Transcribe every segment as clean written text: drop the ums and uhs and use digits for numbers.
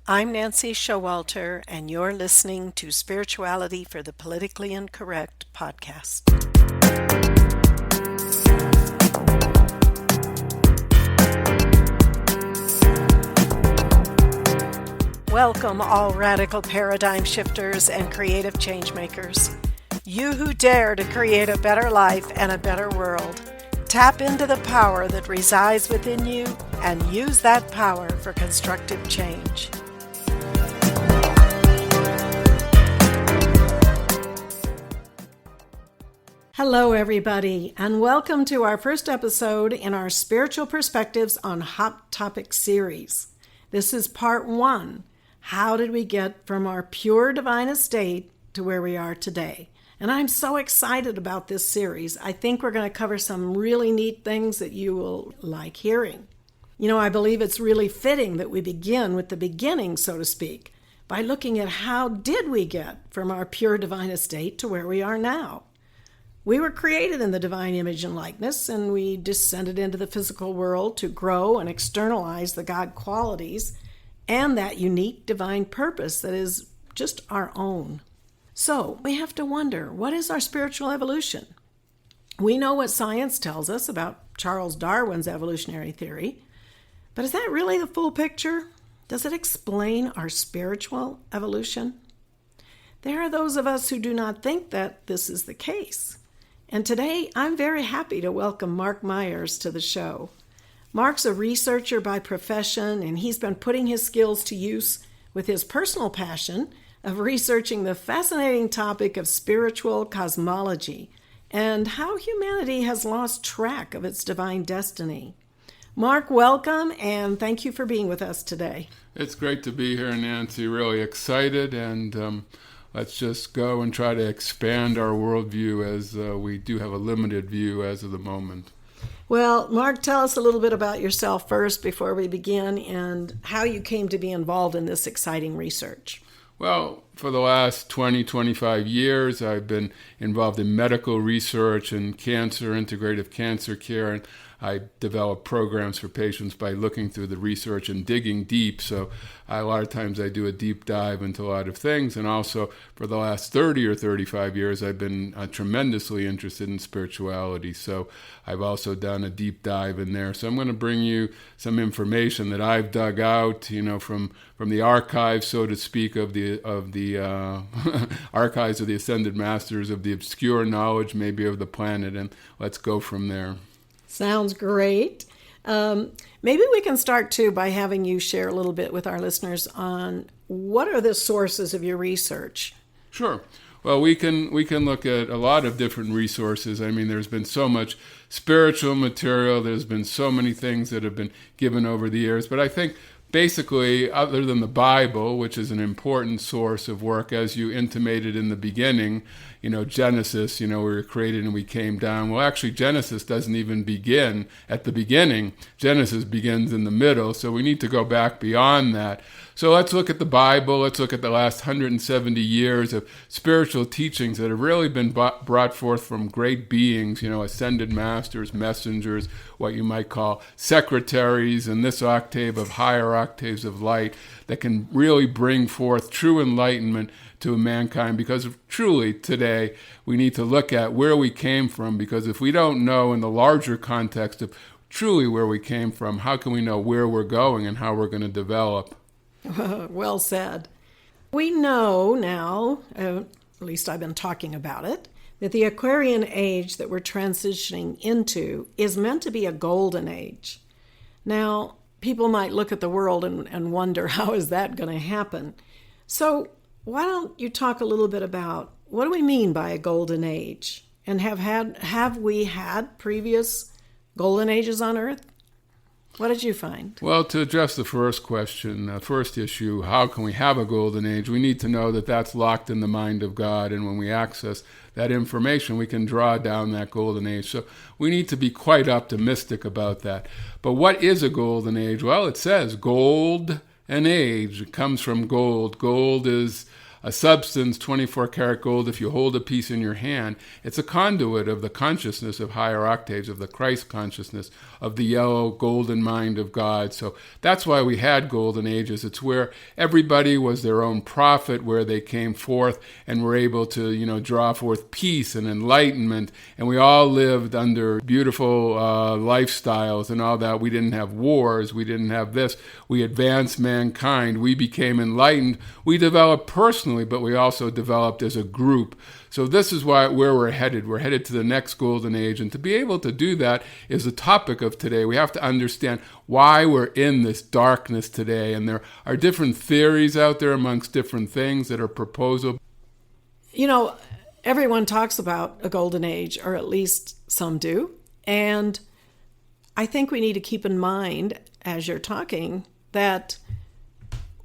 I'm Nancy Showalter, and you're listening to Spirituality for the Politically Incorrect podcast. Welcome, all radical paradigm shifters and creative change makers. You who dare to create a better life and a better world. Tap into the power that resides within you and use that power for constructive change. Hello, everybody, and welcome to our first episode in our Spiritual Perspectives on Hot Topics series. This is part 1. How did we get from our pure divine estate to where we are today? And I'm so excited about this series. I think we're going to cover some really neat things that you will like hearing. You know, I believe it's really fitting that we begin with the beginning, so to speak, by looking at how did we get from our pure divine estate to where we are now. We were created in the divine image and likeness, and we descended into the physical world to grow and externalize the God qualities and that unique divine purpose that is just our own. So we have to wonder, what is our spiritual evolution? We know what science tells us about Charles Darwin's evolutionary theory, but is that really the full picture? Does it explain our spiritual evolution? There are those of us who do not think that this is the case. And today, I'm very happy to welcome Mark Myers to the show. Mark's a researcher by profession, and he's been putting his skills to use with his personal passion of researching the fascinating topic of spiritual cosmology and how humanity has lost track of its divine destiny. Mark, welcome, and thank you for being with us today. It's great to be here, Nancy. Really excited, and let's just go and try to expand our worldview as we do have a limited view as of the moment. Well, Mark, tell us a little bit about yourself first before we begin and how you came to be involved in this exciting research. Well, for the last 25 years, I've been involved in medical research and cancer, integrative cancer care, and I develop programs for patients by looking through the research and digging deep. So a lot of times I do a deep dive into a lot of things. And also for the last 30 or 35 years, I've been tremendously interested in spirituality. So I've also done a deep dive in there. So I'm going to bring you some information that I've dug out, from the archives, so to speak, of the archives of the Ascended Masters, of the obscure knowledge maybe of the planet. And let's go from there. Sounds great. Maybe we can start, too, by having you share a little bit with our listeners on what are the sources of your research? Sure. Well, we can look at a lot of different resources. I mean, there's been so much spiritual material. There's been so many things that have been given over the years. But I think basically, other than the Bible, which is an important source of work, as you intimated in the beginning, Genesis, we were created and we came down. Well, actually, Genesis doesn't even begin at the beginning. Genesis begins in the middle, so we need to go back beyond that. So let's look at the Bible. Let's look at the last 170 years of spiritual teachings that have really been brought forth from great beings, ascended masters, messengers, what you might call secretaries in this octave of higher octaves of light that can really bring forth true enlightenment to mankind, because truly today we need to look at where we came from, because if we don't know in the larger context of truly where we came from, how can we know where we're going and how we're going to develop? Well said. We know now, at least I've been talking about it, that the Aquarian age that we're transitioning into is meant to be a golden age. Now, people might look at the world and wonder, how is that going to happen? So why don't you talk a little bit about what do we mean by a golden age? And have we had previous golden ages on Earth? What did you find? Well, to address the first question, first issue, how can we have a golden age? We need to know that that's locked in the mind of God, and when we access that information, we can draw down that golden age. So we need to be quite optimistic about that. But what is a golden age? Well, it says gold and age. It comes from gold. Gold is a substance, 24-karat gold. If you hold a piece in your hand, it's a conduit of the consciousness of higher octaves, of the Christ consciousness, of the yellow golden mind of God. So that's why we had golden ages. It's where everybody was their own prophet, where they came forth and were able to, draw forth peace and enlightenment. And we all lived under beautiful lifestyles and all that. We didn't have wars. We didn't have this. We advanced mankind. We became enlightened. We developed personally, but we also developed as a group. So this is where we're headed. We're headed to the next golden age. And to be able to do that is the topic of today. We have to understand why we're in this darkness today. And there are different theories out there amongst different things that are proposed. Everyone talks about a golden age, or at least some do. And I think we need to keep in mind, as you're talking, that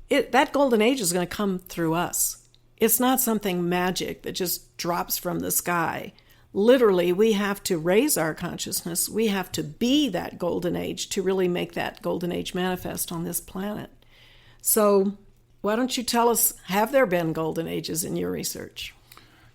that golden age is going to come through us. It's not something magic that just drops from the sky. Literally, we have to raise our consciousness. We have to be that golden age to really make that golden age manifest on this planet. So why don't you tell us, have there been golden ages in your research?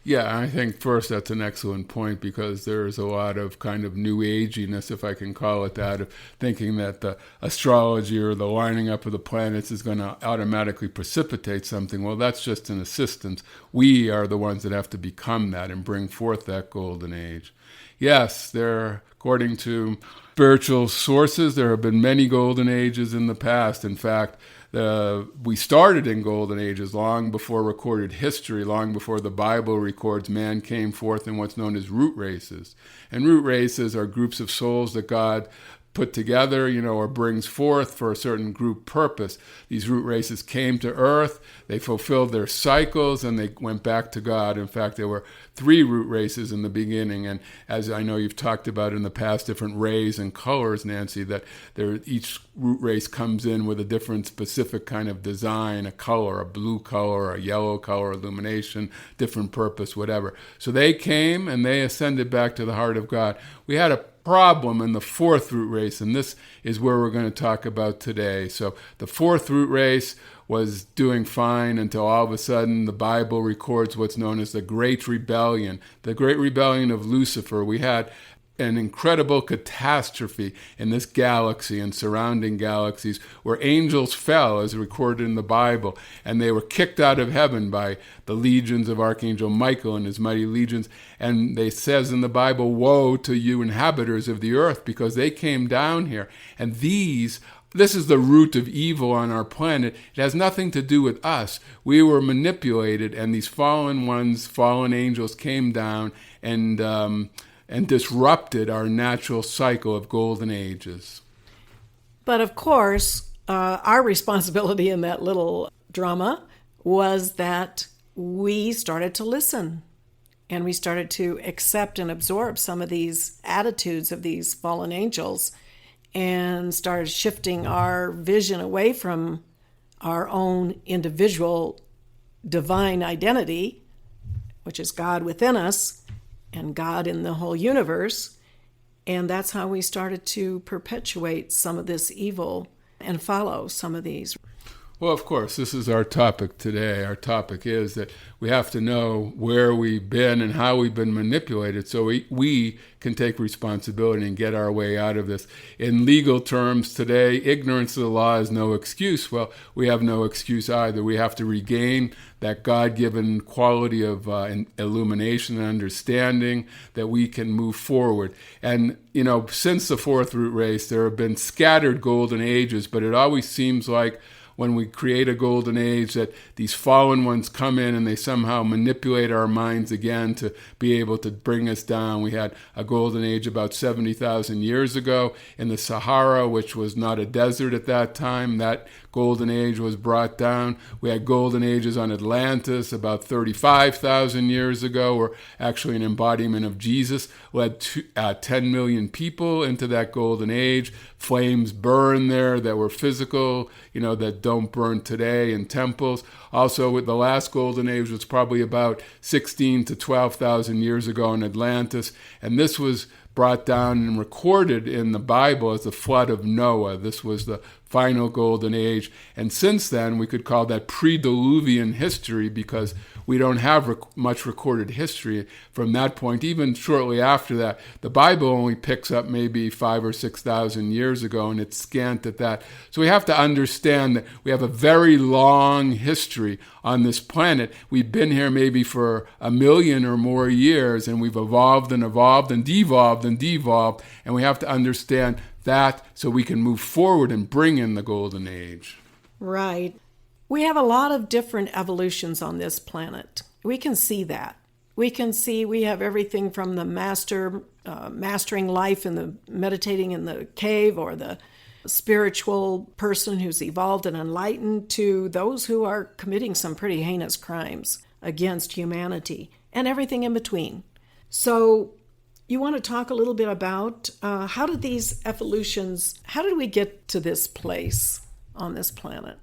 Yeah, I think first that's an excellent point, because there's a lot of kind of new aginess, if I can call it that, of thinking that the astrology or the lining up of the planets is going to automatically precipitate something. Well, that's just an assistance. We are the ones that have to become that and bring forth that golden age. Yes, according to spiritual sources, there have been many golden ages in the past. In fact, we started in golden ages long before recorded history, long before the Bible records man came forth in what's known as root races. And root races are groups of souls that God put together, or brings forth for a certain group purpose. These root races came to earth, they fulfilled their cycles, and they went back to God. In fact, there were 3 root races in the beginning, and as I know you've talked about in the past, different rays and colors, Nancy, that each root race comes in with a different specific kind of design, a color, a blue color, a yellow color, illumination, different purpose, whatever. So they came and they ascended back to the heart of God. We had a problem in the 4th root race, and this is where we're going to talk about today. So the 4th root race was doing fine until all of a sudden the Bible records what's known as the Great Rebellion of Lucifer. We had an incredible catastrophe in this galaxy and surrounding galaxies where angels fell, as recorded in the Bible, and they were kicked out of heaven by the legions of Archangel Michael and his mighty legions. And they says in the Bible, woe to you inhabitants of the earth, because they came down here. And this is the root of evil on our planet. It has nothing to do with us. We were manipulated, and these fallen angels came down and disrupted our natural cycle of golden ages. But of course, our responsibility in that little drama was that we started to listen, and we started to accept and absorb some of these attitudes of these fallen angels, and started shifting our vision away from our own individual divine identity, which is God within us, and God in the whole universe. And that's how we started to perpetuate some of this evil and follow some of these. Well, of course, this is our topic today. Our topic is that we have to know where we've been and how we've been manipulated so we can take responsibility and get our way out of this. In legal terms today, ignorance of the law is no excuse. Well, we have no excuse either. We have to regain that God-given quality of illumination and understanding that we can move forward. And, since the 4th root race, there have been scattered golden ages, but it always seems like when we create a golden age that these fallen ones come in and they somehow manipulate our minds again to be able to bring us down. We had a golden age about 70,000 years ago in the Sahara, which was not a desert at that time. That golden age was brought down. We had golden ages on Atlantis about 35,000 years ago, or actually an embodiment of Jesus led 10 million people into that golden age. Flames burn there that were physical, that don't burn today in temples. Also, with the last golden age was probably about 16 to 12,000 years ago in Atlantis, and this was brought down and recorded in the Bible as the flood of Noah. This was the final golden age. And since then, we could call that pre-Diluvian history because we don't have much recorded history from that point. Even shortly after that, the Bible only picks up maybe 5,000 or 6,000 years ago, and it's scant at that. So we have to understand that we have a very long history on this planet. We've been here maybe for 1 million or more years, and we've evolved and evolved and devolved and devolved, and we have to understand that so we can move forward and bring in the golden age. Right. We have a lot of different evolutions on this planet. We can see that. We can see we have everything from the mastering life in the meditating in the cave, or the spiritual person who's evolved and enlightened, to those who are committing some pretty heinous crimes against humanity, and everything in between. So you want to talk a little bit about how did we get to this place on this planet?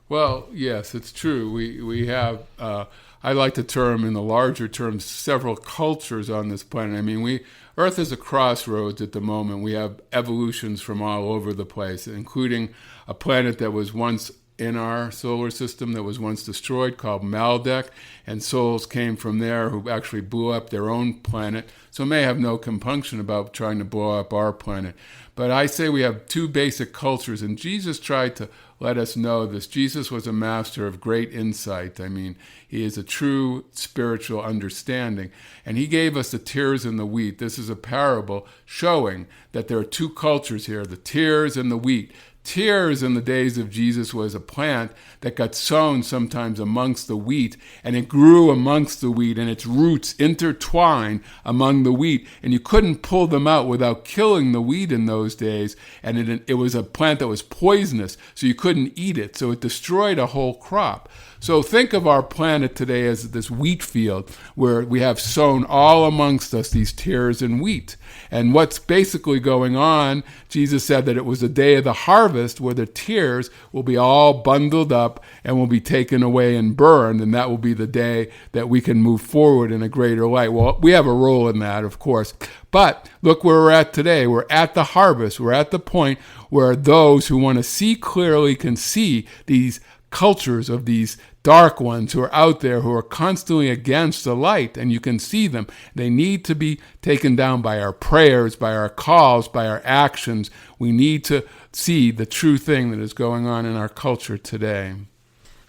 Well, yes, it's true. We have, I like to term in the larger terms, several cultures on this planet. I mean, Earth is a crossroads at the moment. We have evolutions from all over the place, including a planet that was once in our solar system that was once destroyed called Maldek, and souls came from there who actually blew up their own planet, so may have no compunction about trying to blow up our planet. But I say we have two basic cultures, and Jesus tried to let us know this. Jesus was a master of great insight. I mean, he is a true spiritual understanding, and he gave us the tares and the wheat. This is a parable showing that there are two cultures here, the tares and the wheat. Tares in the days of Jesus was a plant that got sown sometimes amongst the wheat, and it grew amongst the wheat, and its roots intertwined among the wheat, and you couldn't pull them out without killing the wheat in those days, and it was a plant that was poisonous, so you couldn't eat it, so it destroyed a whole crop. So think of our planet today as this wheat field where we have sown all amongst us these tares and wheat. And what's basically going on, Jesus said that it was the day of the harvest where the tares will be all bundled up and will be taken away and burned, and that will be the day that we can move forward in a greater light. Well, we have a role in that, of course. But look where we're at today. We're at the harvest. We're at the point where those who want to see clearly can see these cultures of these dark ones who are out there who are constantly against the light, and you can see them. They need to be taken down by our prayers, by our calls, by our actions. We need to see the true thing that is going on in our culture today.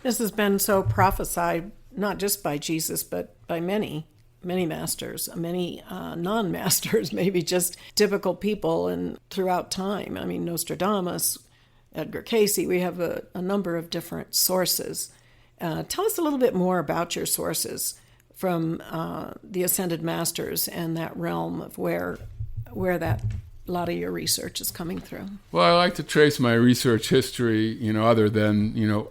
This has been so prophesied, not just by Jesus, but by many masters, many non-masters, maybe just typical people and throughout time. I mean, Nostradamus, Edgar Cayce, we have a number of different sources. Tell us a little bit more about your sources from the Ascended Masters and that realm of where that a lot of your research is coming through. Well, I like to trace my research history, other than,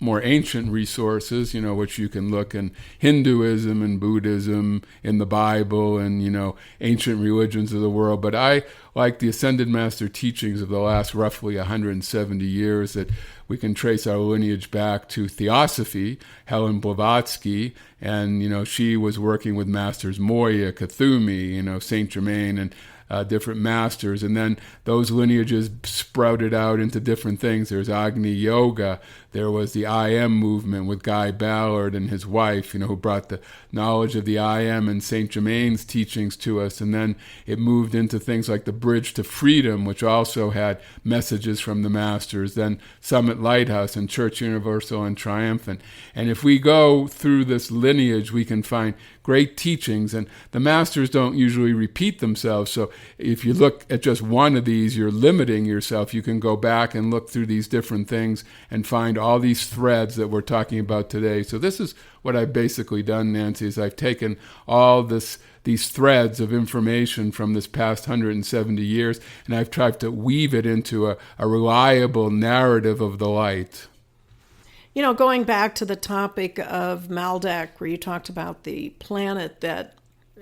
more ancient resources, which you can look in Hinduism and Buddhism, in the Bible, and, ancient religions of the world. But I like the Ascended Master teachings of the last roughly 170 years that we can trace our lineage back to Theosophy, Helen Blavatsky, and, she was working with Masters Moya, Kuthumi, Saint Germain, and different masters, and then those lineages sprouted out into different things. There's Agni Yoga. There was the I Am movement with Guy Ballard and his wife, who brought the knowledge of the I Am and Saint Germain's teachings to us. And then it moved into things like the Bridge to Freedom, which also had messages from the masters. Then Summit Lighthouse and Church Universal and Triumphant. And if we go through this lineage, we can find great teachings, and the masters don't usually repeat themselves. So if you look at just one of these, you're limiting yourself. You can go back and look through these different things and find all these threads that we're talking about today. So this is what I've basically done, Nancy, is I've taken all these threads of information from this past 170 years, and I've tried to weave it into a reliable narrative of the light. Going back to the topic of Maldek, where you talked about the planet that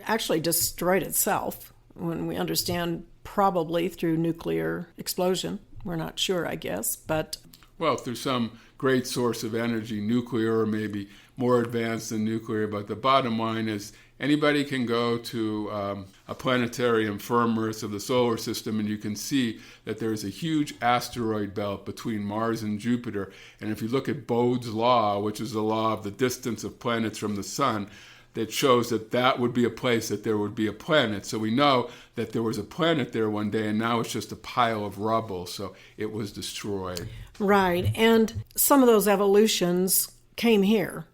actually destroyed itself, when we understand probably through nuclear explosion. We're not sure, I guess, but... Well, through some great source of energy, nuclear or maybe more advanced than nuclear, but the bottom line is Anybody can go to a planetarium firmament of the solar system, and you can see that there's a huge asteroid belt between Mars and Jupiter. And if you look at Bode's law, which is the law of the distance of planets from the sun, that shows that that would be a place that there would be a planet. So we know that there was a planet there one day, and now it's just a pile of rubble. So it was destroyed. Right. And some of those evolutions came here.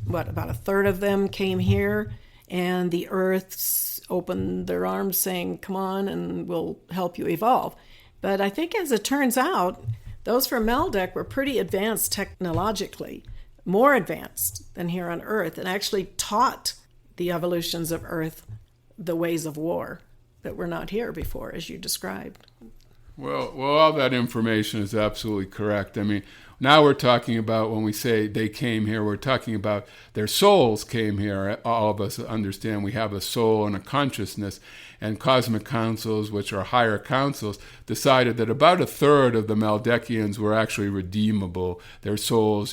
About a third of them came here, and the Earth opened their arms saying, come on, and we'll help you evolve. But I think as it turns out, those from Meldeck were pretty advanced technologically, more advanced than here on Earth, and actually taught the evolutions of Earth the ways of war that were not here before, as you described. Well, all that information is absolutely correct. I mean, now we're talking about, when we say they came here, we're talking about their souls came here. All of us understand we have a soul and a consciousness, and cosmic councils, which are higher councils, decided that about a third of the Maldeckians were actually redeemable. Their souls,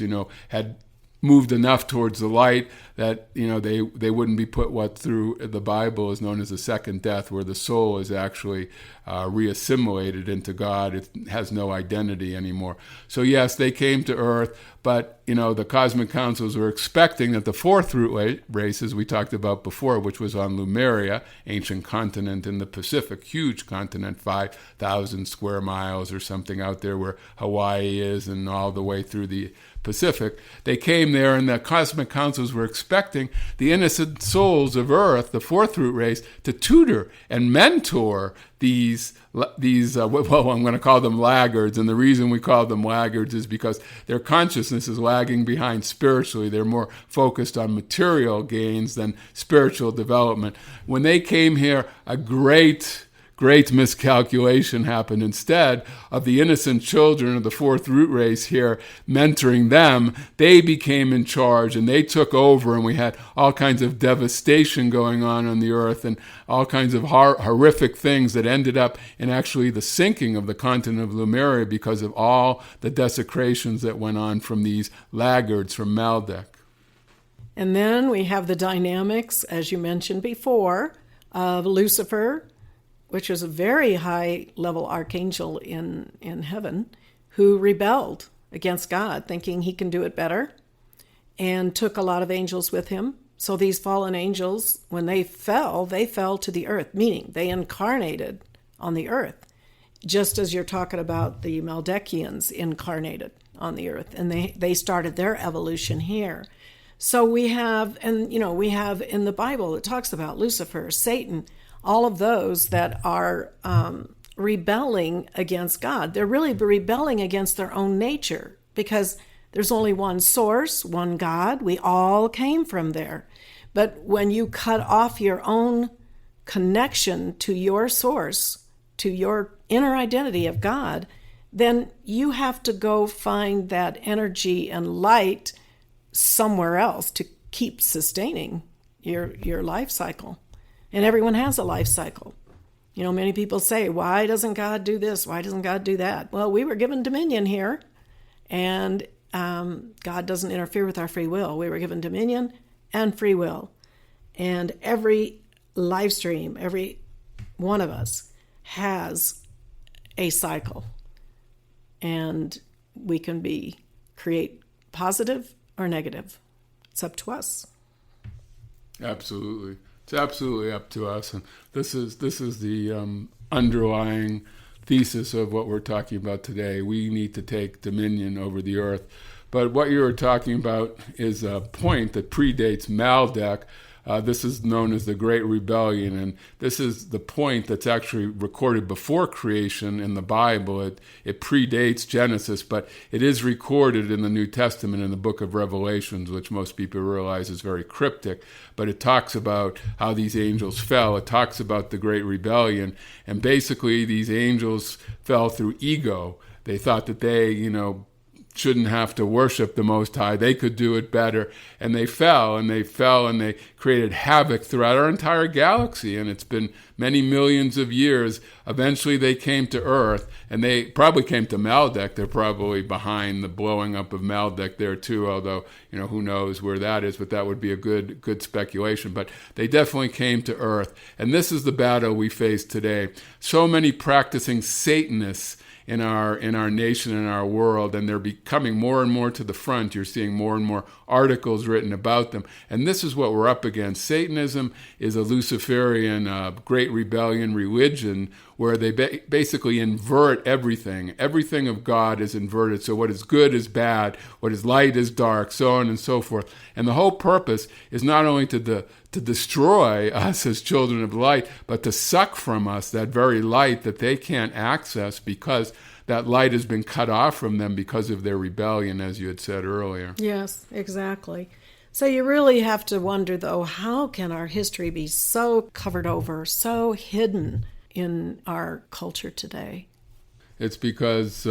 had moved enough towards the light that they wouldn't be put what through the Bible is known as the second death, where the soul is actually reassimilated into God. It has no identity anymore. So yes, they came to Earth, but the cosmic councils were expecting that the fourth root race, as we talked about before, which was on Lemuria, ancient continent in the Pacific, huge continent, 5,000 square miles or something out there where Hawaii is, and all the way through the Pacific. They came there, and the cosmic councils were expecting the innocent souls of Earth, the fourth root race, to tutor and mentor these I'm going to call them laggards. And the reason we call them laggards is because their consciousness is lagging behind spiritually. They're more focused on material gains than spiritual development. When they came here, a great miscalculation happened. Instead of the innocent children of the fourth root race here mentoring them, they became in charge and they took over, and we had all kinds of devastation going on the earth, and all kinds of horrific things that ended up in actually the sinking of the continent of Lemuria because of all the desecrations that went on from these laggards from Meldeck. And then we have the dynamics, as you mentioned before, of Lucifer, which was a very high-level archangel in heaven, who rebelled against God, thinking he can do it better, and took a lot of angels with him. So these fallen angels, when they fell to the earth, meaning they incarnated on the earth, just as you're talking about the Maldeckians incarnated on the earth, and they started their evolution here. So we have in the Bible, it talks about Lucifer, Satan, all of those that are rebelling against God. They're really rebelling against their own nature, because there's only one source, one God. We all came from there. But when you cut off your own connection to your source, to your inner identity of God, then you have to go find that energy and light somewhere else to keep sustaining your life cycle. And everyone has a life cycle. Many people say, why doesn't God do this? Why doesn't God do that? Well, we were given dominion here, and God doesn't interfere with our free will. We were given dominion and free will. And every live stream, every one of us has a cycle. And we can create positive or negative. It's up to us. Absolutely. It's absolutely up to us, and this is the underlying thesis of what we're talking about today. We need to take dominion over the earth. But what you were talking about is a point that predates Meldeck. This is known as the Great Rebellion, and this is the point that's actually recorded before creation in the Bible. It predates Genesis, but it is recorded in the New Testament in the book of Revelations, which most people realize is very cryptic. But it talks about how these angels fell. It talks about the Great Rebellion, and basically these angels fell through ego. They thought that they, shouldn't have to worship the Most High. They could do it better. And they fell, and they created havoc throughout our entire galaxy. And it's been many millions of years. Eventually they came to Earth, and they probably came to Maldek. They're probably behind the blowing up of Maldek there too, although, who knows where that is, but that would be a good speculation. But they definitely came to Earth. And this is the battle we face today. So many practicing Satanists in our nation and our world, and they're becoming more and more to the front. You're seeing more and more articles written about them, and this is what we're up against. Satanism is a Luciferian great rebellion religion where they basically invert everything. Everything of God is inverted, so what is good is bad, what is light is dark, so on and so forth. And the whole purpose is not only to destroy us as children of light, but to suck from us that very light that they can't access because that light has been cut off from them because of their rebellion, as you had said earlier. Yes, exactly. So you really have to wonder, though, how can our history be so covered over, so hidden in our culture today? It's because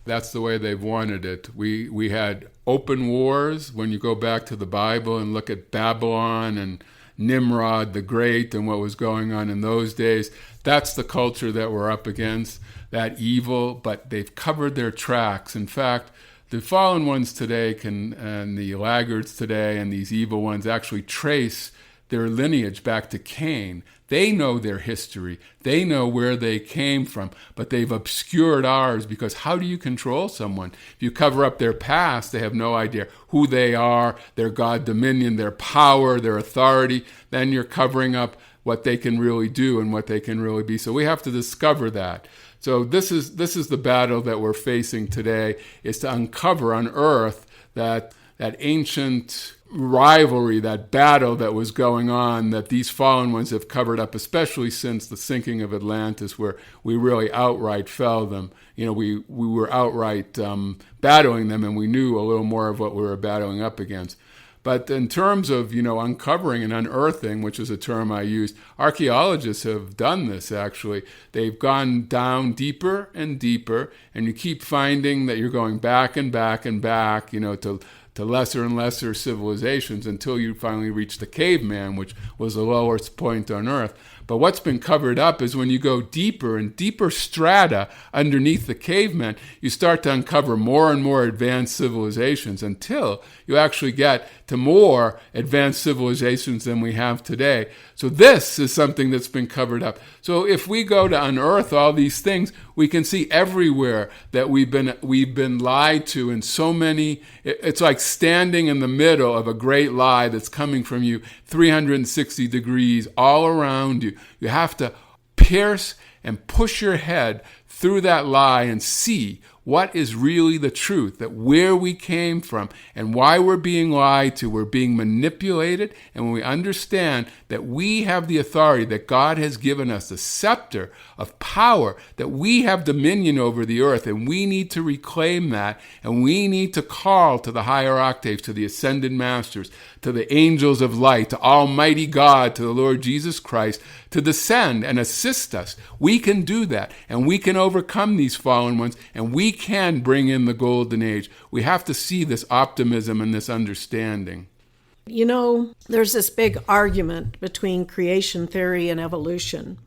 that's the way they've wanted it. We had open wars. When you go back to the Bible and look at Babylon and Nimrod the Great and what was going on in those days, that's the culture that we're up against, that evil, but they've covered their tracks. In fact, the fallen ones today and the laggards today and these evil ones actually trace their lineage back to Cain. They know their history. They know where they came from, but they've obscured ours because how do you control someone? If you cover up their past, they have no idea who they are, their God dominion, their power, their authority. Then you're covering up what they can really do and what they can really be. So we have to discover that. So this is the battle that we're facing today, is to uncover, unearth that ancient rivalry, that battle that was going on, that these fallen ones have covered up, especially since the sinking of Atlantis, where we really outright fell them. We were outright battling them, and we knew a little more of what we were battling up against. But in terms of, uncovering and unearthing, which is a term I used, archaeologists have done this, actually. They've gone down deeper and deeper, and you keep finding that you're going back and back and back, to lesser and lesser civilizations until you finally reach the caveman, which was the lowest point on Earth. But what's been covered up is when you go deeper and deeper strata underneath the caveman, you start to uncover more and more advanced civilizations until you actually get to more advanced civilizations than we have today. So this is something that's been covered up. So if we go to unearth all these things, we can see everywhere that we've been lied to in so many. It's like standing in the middle of a great lie that's coming from you 360 degrees all around you. You have to pierce and push your head through that lie and see what is really the truth, that where we came from and why we're being lied to, we're being manipulated. And when we understand that we have the authority, that God has given us the scepter of power, that we have dominion over the earth, and we need to reclaim that, and we need to call to the higher octaves, to the ascended masters, to the angels of light, to Almighty God, to the Lord Jesus Christ, to descend and assist us. We can do that, and we can overcome these fallen ones, and we can bring in the golden age. We have to see this optimism and this understanding. There's this big argument between creation theory and evolution.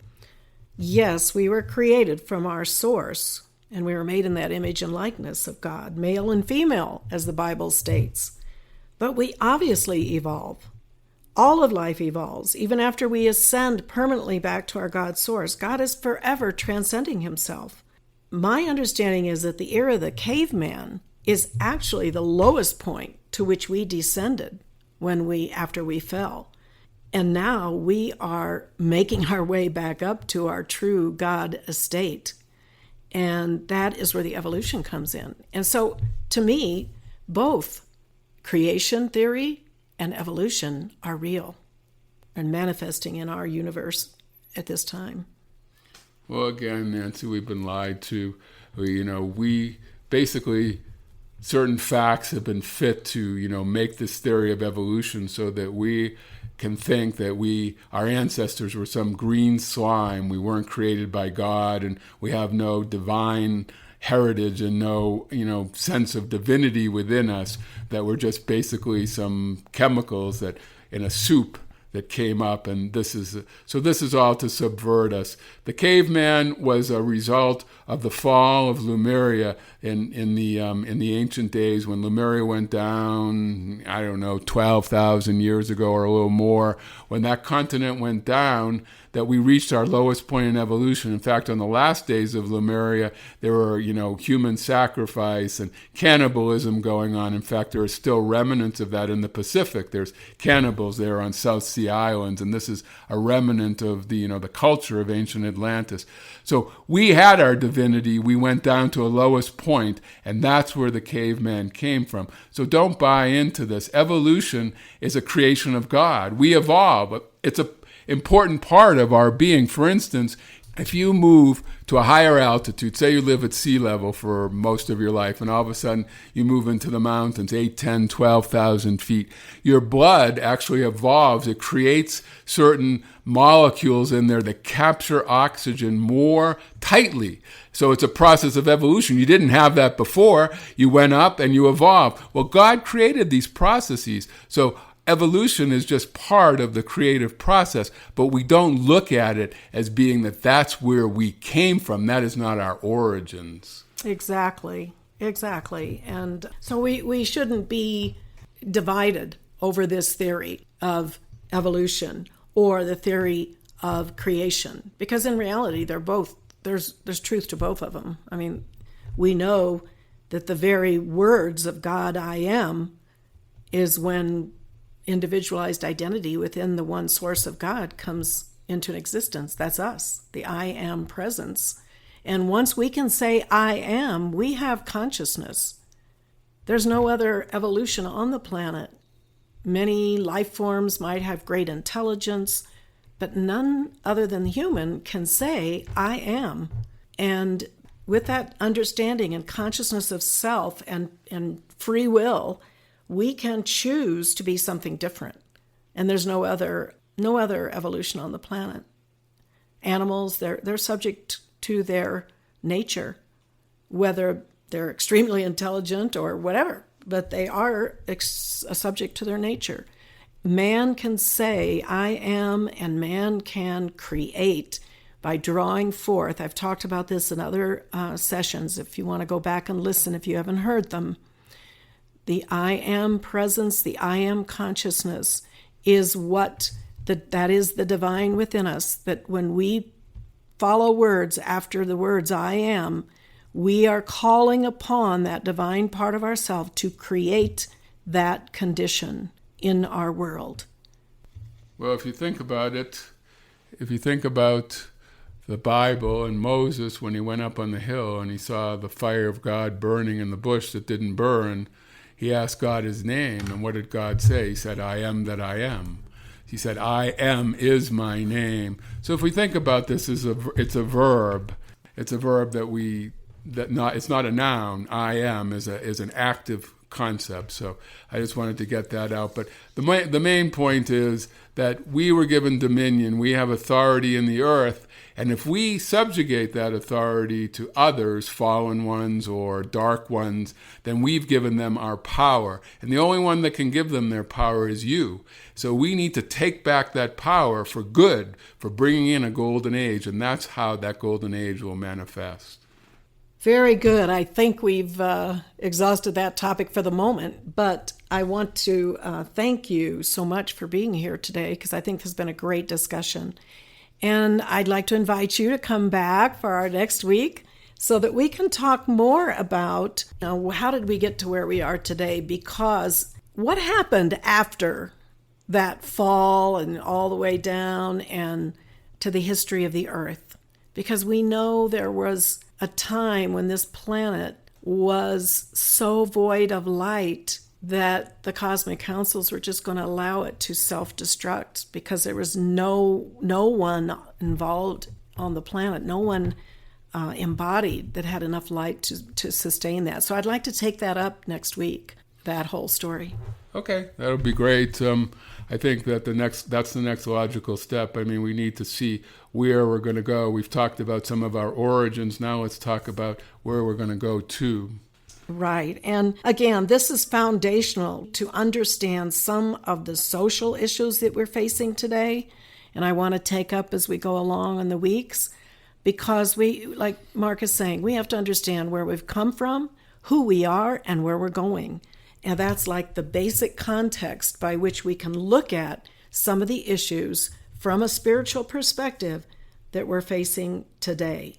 Yes, we were created from our source, and we were made in that image and likeness of God, male and female, as the Bible states. But we obviously evolve. All of life evolves. Even after we ascend permanently back to our God source, God is forever transcending himself. My understanding is that the era of the caveman is actually the lowest point to which we descended after we fell. And now we are making our way back up to our true God estate. And that is where the evolution comes in. And so, to me, both creation theory and evolution are real and manifesting in our universe at this time. Well, again, Nancy, we've been lied to. We basically, certain facts have been fit to, make this theory of evolution so that we can think that our ancestors were some green slime. We weren't created by God, and we have no divine heritage and no, sense of divinity within us, that we're just basically some chemicals that in a soup that came up, and this is all to subvert us. The caveman was a result of the fall of Lemuria in the ancient days, when Lemuria went down, 12,000 years ago or a little more. When that continent went down, that we reached our lowest point in evolution. In fact, on the last days of Lemuria, there were, human sacrifice and cannibalism going on. In fact, there are still remnants of that in the Pacific. There's cannibals there on South Sea Islands, and this is a remnant of the culture of ancient Atlantis. So we had our divinity. We went down to a lowest point, and that's where the caveman came from. So don't buy into this. Evolution is a creation of God. We evolve. It's a important part of our being. For instance, if you move to a higher altitude, say you live at sea level for most of your life, and all of a sudden you move into the mountains, 8, 10, 12,000 feet, your blood actually evolves. It creates certain molecules in there that capture oxygen more tightly. So it's a process of evolution. You didn't have that before. You went up and you evolved. Well, God created these processes. So evolution is just part of the creative process, but we don't look at it as being that's where we came from. That is not our origins. Exactly. And so we shouldn't be divided over this theory of evolution or the theory of creation, because in reality, there's truth to both of them. I mean, we know that the very words of God, I am, is when individualized identity within the one source of God comes into existence. That's us, the I am presence. And once we can say I am, we have consciousness. There's no other evolution on the planet. Many life forms might have great intelligence, but none other than the human can say I am. And with that understanding and consciousness of self and free will, we can choose to be something different. And there's no other evolution on the planet. Animals, they're subject to their nature, whether they're extremely intelligent or whatever, but they are subject to their nature. Man can say, I am, and man can create by drawing forth. I've talked about this in other sessions, if you want to go back and listen if you haven't heard them. The I am presence, the I am consciousness is that is the divine within us, that when we follow words after the words I am, we are calling upon that divine part of ourselves to create that condition in our world. Well, if you think about the Bible and Moses, when he went up on the hill and he saw the fire of God burning in the bush that didn't burn, he asked God his name, and what did God say? He said, I am that I am. He said, I am is my name. So if we think about this, it's a verb. It's a verb it's not a noun. I am is an active concept. So I just wanted to get that out. But the main point is that we were given dominion. We have authority in the earth. And if we subjugate that authority to others, fallen ones or dark ones, then we've given them our power. And the only one that can give them their power is you. So we need to take back that power for good, for bringing in a golden age. And that's how that golden age will manifest. Very good. I think we've exhausted that topic for the moment, but I want to thank you so much for being here today, because I think this has been a great discussion. And I'd like to invite you to come back for our next week so that we can talk more about how did we get to where we are today, because what happened after that fall and all the way down and to the history of the earth. Because we know there was a time when this planet was so void of light that the cosmic councils were just going to allow it to self-destruct, because there was no one involved on the planet, no one embodied that had enough light to sustain that. So I'd like to take that up next week. that whole story. Okay, that'll be great. I think that that's the next logical step. I mean, we need to see where we're going to go. We've talked about some of our origins. Now let's talk about where we're going to go to. Right. And again, this is foundational to understand some of the social issues that we're facing today. And I want to take up as we go along in the weeks, because we, like Mark is saying, we have to understand where we've come from, who we are, and where we're going. And that's like the basic context by which we can look at some of the issues from a spiritual perspective that we're facing today.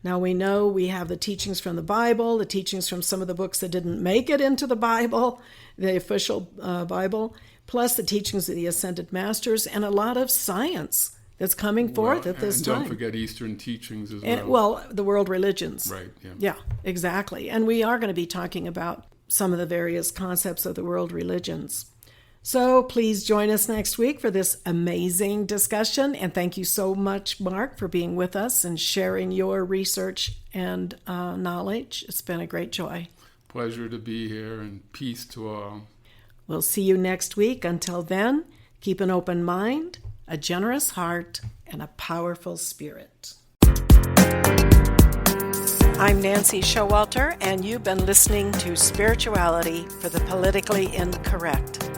Now, we know we have the teachings from the Bible, the teachings from some of the books that didn't make it into the Bible, the official Bible, plus the teachings of the Ascended Masters, and a lot of science that's coming forth at this time. Don't forget Eastern teachings as well. Well, the world religions. Right, yeah. Yeah, exactly. And we are going to be talking about some of the various concepts of the world religions. So please join us next week for this amazing discussion. And thank you so much, Mark, for being with us and sharing your research and knowledge. It's been a great joy. Pleasure to be here, and peace to all. We'll see you next week. Until then, keep an open mind, a generous heart, and a powerful spirit. I'm Nancy Showalter, and you've been listening to Spirituality for the Politically Incorrect.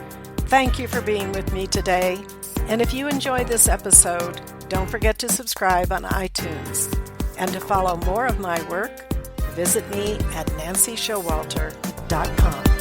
Thank you for being with me today, and if you enjoyed this episode, don't forget to subscribe on iTunes. And to follow more of my work, visit me at nancyshowalter.com.